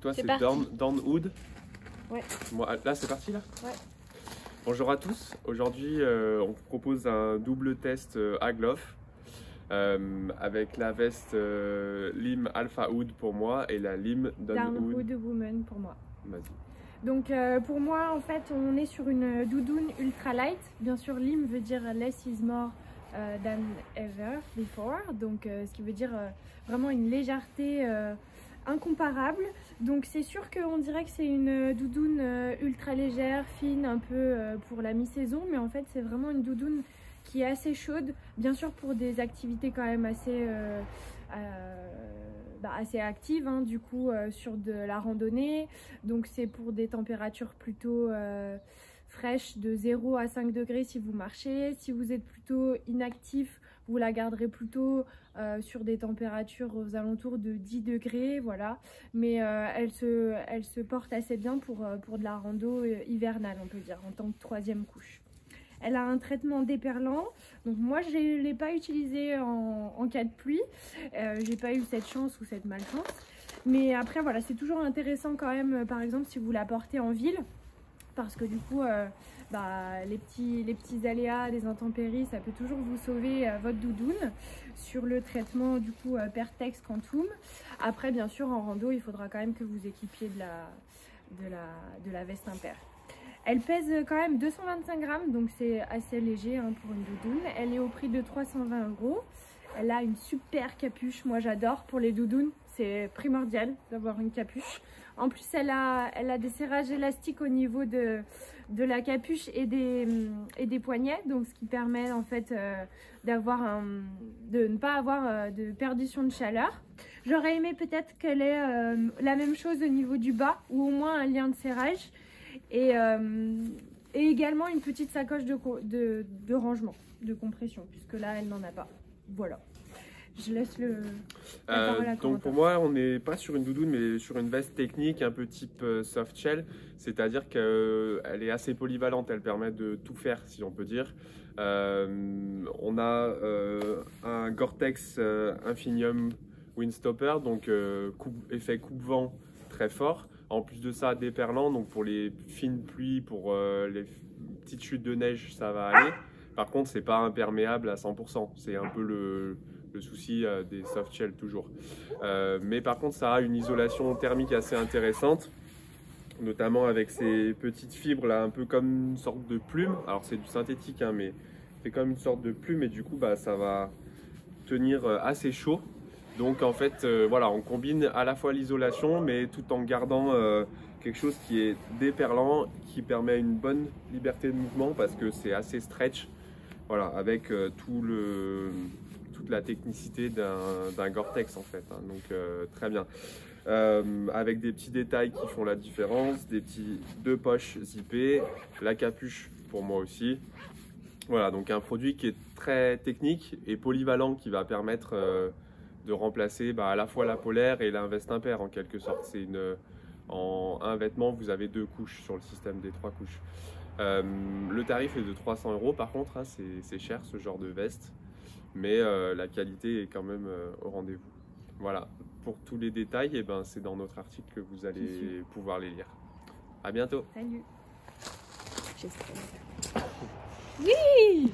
Toi c'est Downwood. Ouais. Moi, là c'est parti là. Ouais. Bonjour à tous. Aujourd'hui on vous propose un double test Agloff avec la veste Lim Alpha Hood pour moi et la Lim Downwood Woman pour moi. Vas-y. Donc pour moi en fait on est sur une doudoune ultra light. Bien sûr Lim veut dire less is more than ever before. Donc ce qui veut dire vraiment une légèreté incomparable. Donc c'est sûr qu'on dirait que c'est une doudoune ultra légère, fine, un peu pour la mi-saison. Mais en fait c'est vraiment une doudoune qui est assez chaude. Bien sûr pour des activités quand même assez... assez active hein, du coup sur de la randonnée, donc c'est pour des températures plutôt fraîches de 0 à 5 degrés si vous marchez. Si vous êtes plutôt inactif, vous la garderez plutôt sur des températures aux alentours de 10 degrés, voilà. Mais elle se porte assez bien pour de la rando hivernale, on peut dire, en tant que troisième couche. Elle a un traitement déperlant, donc moi je ne l'ai pas utilisé en cas de pluie, j'ai pas eu cette chance ou cette malchance. Mais après voilà, c'est toujours intéressant quand même, par exemple si vous la portez en ville, parce que du coup les petits aléas des intempéries, ça peut toujours vous sauver votre doudoune sur le traitement du coup Pertex Quantum. Après bien sûr en rando, il faudra quand même que vous équipiez de la veste impair. Elle pèse quand même 225 grammes, donc c'est assez léger hein, pour une doudoune. Elle est au prix de 320 €. Elle a une super capuche, moi j'adore pour les doudounes, c'est primordial d'avoir une capuche. En plus elle a des serrages élastiques au niveau de la capuche et des poignets, donc ce qui permet en fait de ne pas avoir de perdition de chaleur. J'aurais aimé peut-être qu'elle ait la même chose au niveau du bas, ou au moins un lien de serrage. Et également une petite sacoche de rangement, de compression, puisque là elle n'en a pas. Voilà, je laisse la parole à donc pour moi on n'est pas sur une doudoune mais sur une veste technique un peu type soft shell, c'est à dire qu'elle est assez polyvalente, elle permet de tout faire si on peut dire. On a un Gore-Tex Infinium Windstopper, donc effet coupe-vent très fort. En plus de ça, déperlant, donc pour les fines pluies, pour les petites chutes de neige, ça va aller. Par contre, c'est pas imperméable à 100%. C'est un peu le souci des soft shell toujours. Mais par contre, ça a une isolation thermique assez intéressante, notamment avec ces petites fibres là, un peu comme une sorte de plume. Alors c'est du synthétique, hein, mais c'est comme une sorte de plume et du coup, ça va tenir assez chaud. Donc en fait voilà, on combine à la fois l'isolation mais tout en gardant quelque chose qui est déperlant, qui permet une bonne liberté de mouvement parce que c'est assez stretch, voilà, avec toute la technicité d'un Gore-Tex en fait, hein, donc très bien. Avec des petits détails qui font la différence, deux poches zippées, la capuche pour moi aussi. Voilà, donc un produit qui est très technique et polyvalent qui va permettre de remplacer à la fois la polaire et la veste impair en quelque sorte. En un vêtement, vous avez deux couches sur le système des trois couches. Le tarif est de 300 € par contre, hein, c'est cher ce genre de veste, mais la qualité est quand même au rendez-vous. Voilà, pour tous les détails, c'est dans notre article que vous allez pouvoir les lire. À bientôt. Salut. Oui.